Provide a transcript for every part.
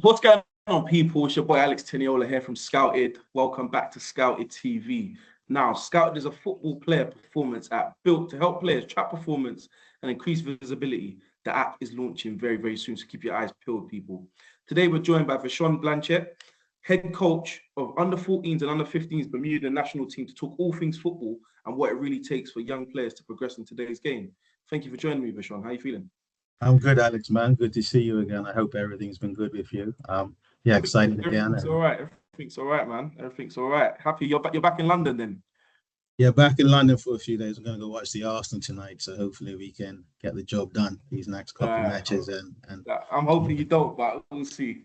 What's going on, people? It's your boy Alex Tiniola here from Scouted. Welcome back to Scouted TV. Now, Scouted is a football player performance app built to help players track performance and increase visibility. The app is launching very, very soon, so keep your eyes peeled, people. Today, we're joined by Vashun Blanchette, head coach of under-14s and under-15s Bermuda national team, to talk all things football and what it really takes for young players to progress in today's game. Thank you for joining me, Vashun. How are you feeling? I'm good, Alex, man. Good to see you again. I hope everything's been good with you. Yeah, excited again. Everything's all right. Everything's all right, man. Everything's all right. Happy you're back. You're back in London then. Yeah, back in London for a few days. I'm going to go watch the Arsenal tonight, so hopefully we can get the job done these next couple of matches. And I'm hoping you don't, but we'll see.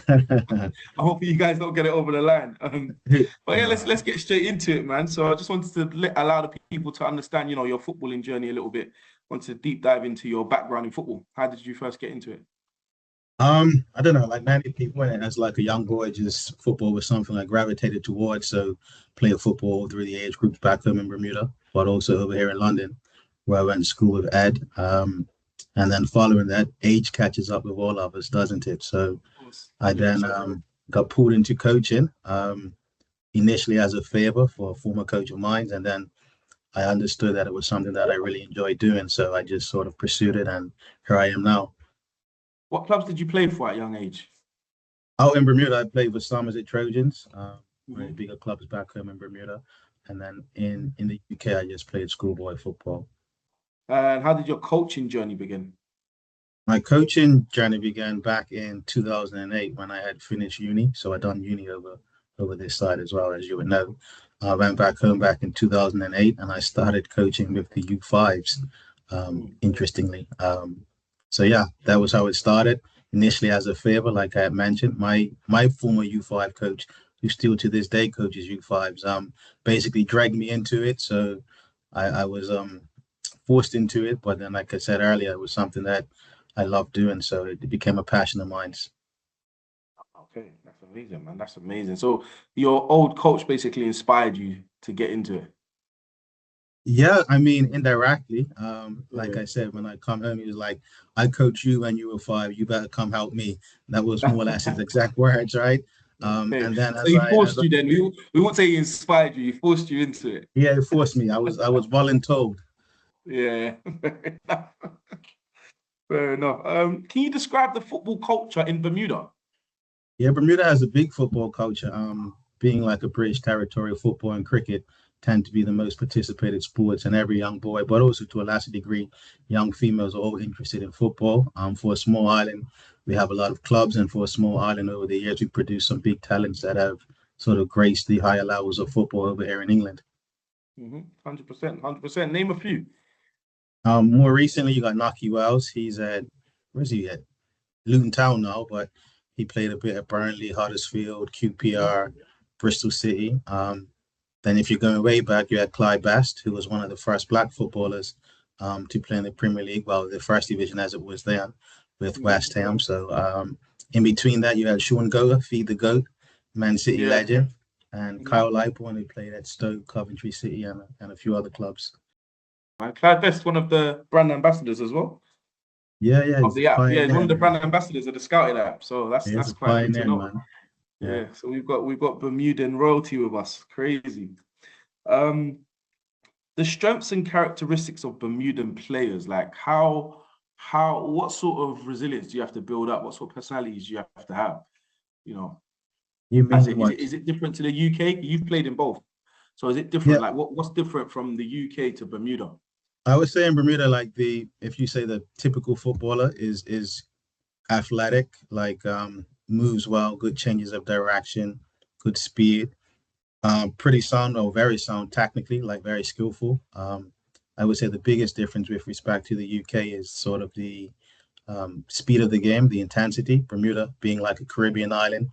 I'm hoping you guys don't get it over the line. But yeah, let's get straight into it, man. So I just wanted to allow the people to understand, your footballing journey a little bit. Wanted to deep dive into your background in football. How did you first get into it? I don't know, like many people, as like a young boy, just football was something I gravitated towards. So played football through the age groups back home in Bermuda, but also over here in London, where I went to school with Ed. And then following that, age catches up with all of us, doesn't it? So I then got pulled into coaching, initially as a favor for a former coach of mine. And then I understood that it was something that I really enjoyed doing. So I just sort of pursued it, and here I am now. What clubs did you play for at a young age? Out in Bermuda, I played with Somerset Trojans, one of the bigger clubs back home in Bermuda. And then in the UK, I just played schoolboy football. And how did your coaching journey begin? My coaching journey began back in 2008 when I had finished uni. So I done uni over this side as well, as you would know. I went back home back in 2008 and I started coaching with the U5s, interestingly. So yeah, that was how it started. Initially as a favor, like I had mentioned, my former U5 coach, who still to this day coaches U5s, basically dragged me into it. So I was forced into it. But then, like I said earlier, it was something that I loved doing. So it became a passion of mine. Okay, that's amazing, man. That's amazing. So your old coach basically inspired you to get into it. Yeah, I mean, indirectly, like I said, when I come home, he was like, I coach you when you were 5, you better come help me. That was more or less his exact words, right? Okay. And then So he forced you then. We won't say he inspired you, he forced you into it. Yeah, it forced me. I was voluntold. Yeah. Fair enough. Can you describe the football culture in Bermuda? Yeah, Bermuda has a big football culture. Being like a British territory, football and cricket tend to be the most participated sports, and every young boy, but also to a lesser degree, young females are all interested in football. For a small island, we have a lot of clubs, and for a small island over the years, we produce some big talents that have sort of graced the higher levels of football over here in England. 100%, 100%. Name a few. More recently, you got Naki Wells. He's at, where's he at? Luton Town now, but he played a bit at Burnley, Huddersfield, QPR, Bristol City. Then if you're going way back, you had Clyde Bast, who was one of the first black footballers to play in the Premier League, well, the first division as it was then with West Ham. So in between that, you had Sean Goa, Feed the Goat, Man City legend, and Kyle Leighton, who played at Stoke, Coventry City, and a few other clubs. Clyde Best, one of the brand ambassadors as well. Yeah, Of the app. Yeah, he's one of the brand ambassadors of the Scouted app. So that's quite good to know. Man. Yeah. So we've got Bermudian royalty with us. Crazy. The strengths and characteristics of Bermudan players, like what sort of resilience do you have to build up? What sort of personalities do you have to have? You mean is it different to the UK? You've played in both. So is it different? Like what's different from the UK to Bermuda? I would say in Bermuda, like if you say the typical footballer is athletic, like moves well, good changes of direction, good speed, pretty sound or very sound technically, like very skillful. I would say the biggest difference with respect to the UK is sort of the speed of the game, the intensity. Bermuda being like a Caribbean island,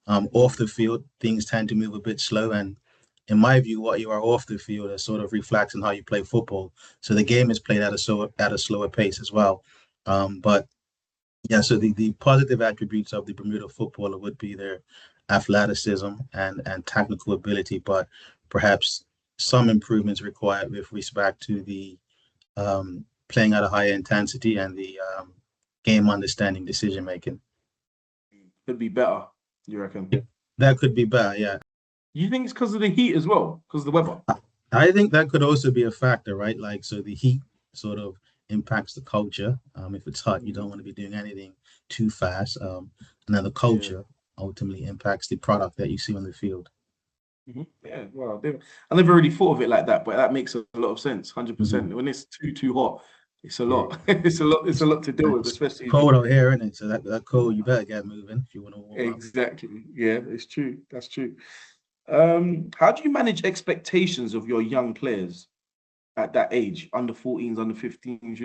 off the field, things tend to move a bit slow, and in my view, what you are off the field is sort of reflects on how you play football. So the game is played at a slower pace as well. But yeah, so the positive attributes of the Bermuda footballer would be their athleticism and technical ability, but perhaps some improvements required with respect to the playing at a higher intensity and the game understanding decision making. could be better, you reckon? That could be better, yeah. You think it's because of the heat as well, because of the weather? I think that could also be a factor, right? Like, so the heat sort of impacts the culture. If it's hot, you don't want to be doing anything too fast. And then the Yeah. culture ultimately impacts the product that you see on the field. Yeah, well, I never really thought of it like that, but that makes a lot of sense, 100%. Mhm. When it's too hot, it's a Yeah. lot. It's a lot. It's a lot to deal with, It's especially if cold out here, isn't it? So that cold, you better get moving if you want to warm up. exactly. Yeah, it's true. That's true. How do you manage expectations of your young players at that age, under 14s, under 15s?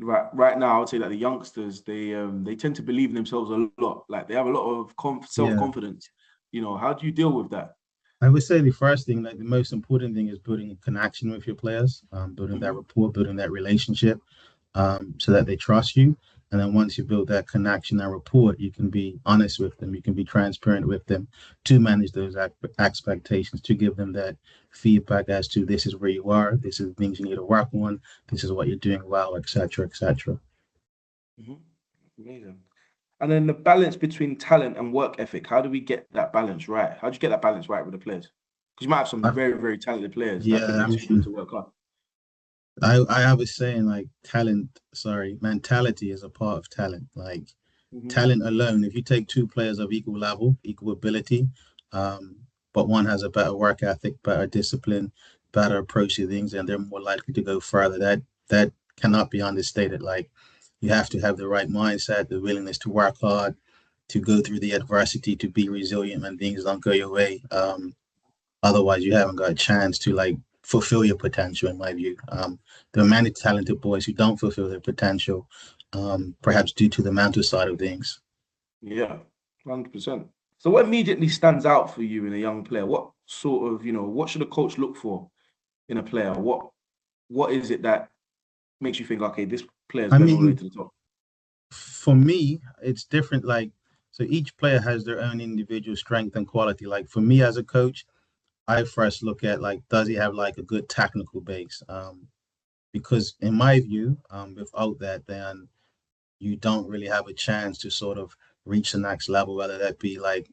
Right now, I would say that the youngsters they tend to believe in themselves a lot. Like they have a lot of Yeah. self-confidence. How do you deal with that? I would say the first thing, like the most important thing, is building a connection with your players, building that Hmm. rapport, building that relationship, so that they trust you. And then once you build that connection and rapport, you can be honest with them, you can be transparent with them to manage those expectations, to give them that feedback as to this is where you are, this is things you need to work on, this is what you're doing well, etc., etc. Hmm. Amazing. And then the balance between talent and work ethic. How do we get that balance right? How do you get that balance right with the players? Because you might have some very, very talented players that could Yeah, be I too good mean, to work hard. I have a saying like mentality is a part of talent. Like Hmm. talent alone, if you take two players of equal level, equal ability, um, but one has a better work ethic, better discipline, better approach to things, and they're more likely to go further. That cannot be understated. Like you have to have the right mindset, the willingness to work hard, to go through the adversity, to be resilient when things don't go your way. Otherwise, you haven't got a chance to like fulfill your potential, in my view. There are many talented boys who don't fulfill their potential, perhaps due to the mental side of things. Yeah, 100%. So what immediately stands out for you in a young player? What sort of, what should a coach look for in a player? What is it that makes you think, okay, this player's I going all the way mean, to the top? for me, it's different. Like, so each player has their own individual strength and quality. Like for me as a coach, I first look at like, does he have like a good technical base? Because in my view, without that, then you don't really have a chance to sort of reach the next level, whether that be like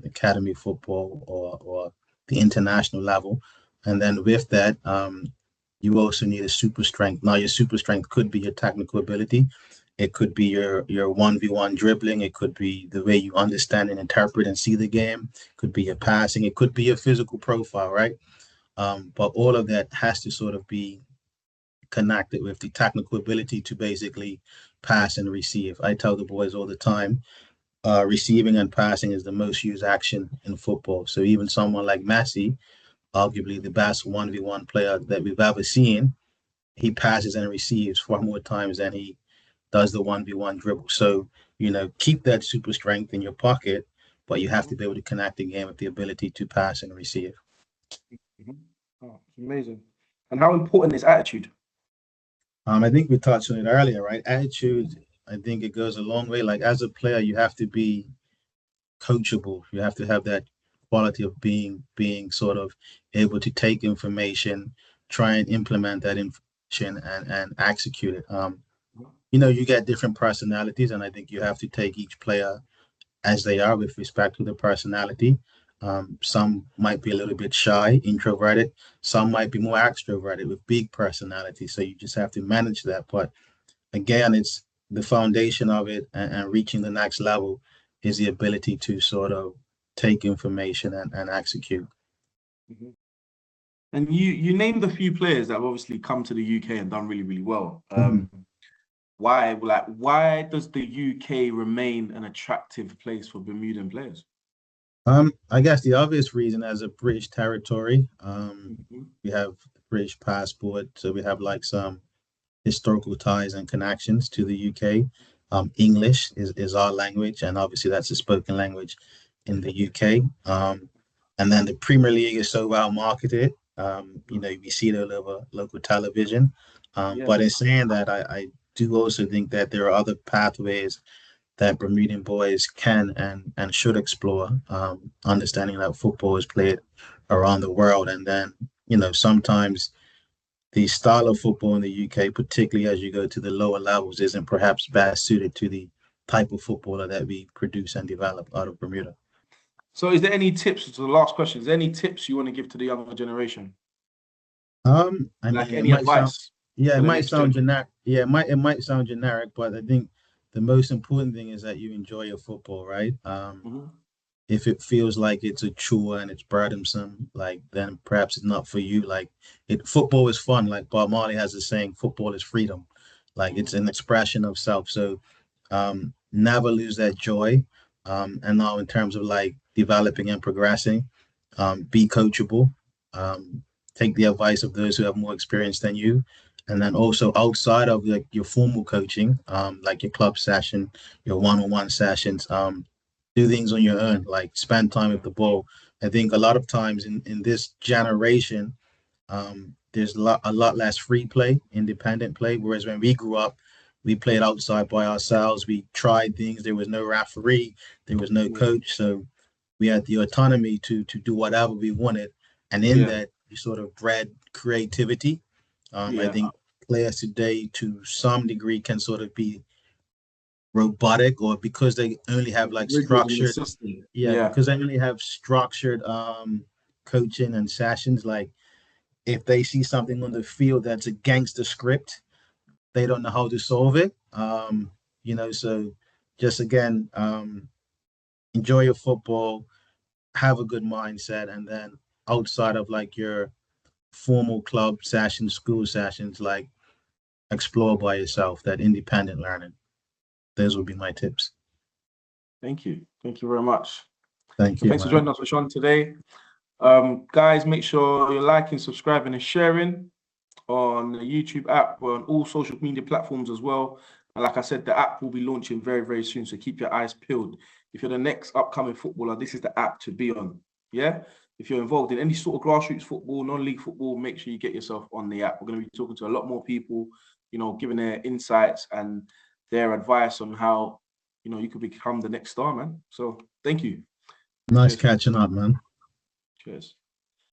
academy football or the international level. And then with that, you also need a super strength. Now, your super strength could be your technical ability. It could be your 1v1 dribbling. It could be the way you understand and interpret and see the game. It could be your passing. It could be your physical profile, right? But all of that has to sort of be connected with the technical ability to basically pass and receive. I tell the boys all the time, receiving and passing is the most used action in football. So even someone like Messi, arguably the best 1v1 player that we've ever seen, he passes and receives far more times than he does the 1v1 dribble. So, keep that super strength in your pocket, but you have to Mhm, be able to connect the game with the ability to pass and receive. mhm. Oh, it's amazing. And how important is attitude? I think we touched on it earlier, right? Attitude, I think it goes a long way. Like as a player, you have to be coachable. You have to have that quality of being sort of able to take information, try and implement that information and execute it. You get different personalities, and I think you have to take each player as they are with respect to their personality. Some might be a little bit shy, introverted. Some might be more extroverted with big personality. So you just have to manage that. But again, it's the foundation of it, and reaching the next level is the ability to sort of take information and execute. Mhm. And you named a few players that have obviously come to the UK and done really, really well. Mhm. Why does the UK remain an attractive place for Bermudan players? I guess the obvious reason, as a British territory, Mhm. we have the British passport, so we have like some historical ties and connections to the UK. English is our language, and obviously that's a spoken language in the UK. And then the Premier League is so well marketed. We see it all over local television. Yeah. But in saying that, I do also think that there are other pathways that Bermudian boys can and should explore. Understanding that football is played around the world, and then sometimes the style of football in the UK, particularly as you go to the lower levels, isn't perhaps best suited to the type of footballer that we produce and develop out of Bermuda. So is there any tips, to the last question, is there any tips you want to give to the younger generation? I Like mean, it any might sound, advice yeah, it for the might next sound generation? generic. Yeah, it might sound generic, but I think the most important thing is that you enjoy your football, right? Mhm. If it feels like it's a chore and it's burdensome, like then perhaps it's not for you. Like football is fun. Like Bob Marley has a saying, football is freedom. Like it's Mhm. an expression of self. So never lose that joy. And now in terms of like developing and progressing, be coachable. Um, take the advice of those who have more experience than you. And then also outside of like your formal coaching, like your club session, your one-on-one sessions, do things on your own, like spend time with the ball. I think a lot of times in this generation, there's a lot less free play, independent play. Whereas when we grew up, we played outside by ourselves. We tried things. There was no referee, there was no Yeah. coach, so we had the autonomy to do whatever we wanted. And in Yeah. that, we sort of bred creativity. I Yeah. think players today, to some degree, can sort of be robotic, or because they only have like Rigid in the structured, system. yeah, Yeah. because they only have structured coaching and sessions. Like if they see something on the field that's against the script, they don't know how to solve it. So just again, enjoy your football, have a good mindset, and then outside of like your formal club sessions, school sessions, like explore by yourself, that independent learning. Those would be my tips. Thank you. Thank you very much. Thank So you, thanks for man. joining us, Vashun, today. Guys, make sure you're liking, subscribing, and sharing on the YouTube app. We're on all social media platforms as well. And like I said, the app will be launching very, very soon. So keep your eyes peeled. If you're the next upcoming footballer, this is the app to be on. Yeah. If you're involved in any sort of grassroots football, non-league football, make sure you get yourself on the app. We're going to be talking to a lot more people, giving their insights and their advice on how, you could become the next star, man. So thank you. Nice Cheers. catching up, man. Cheers.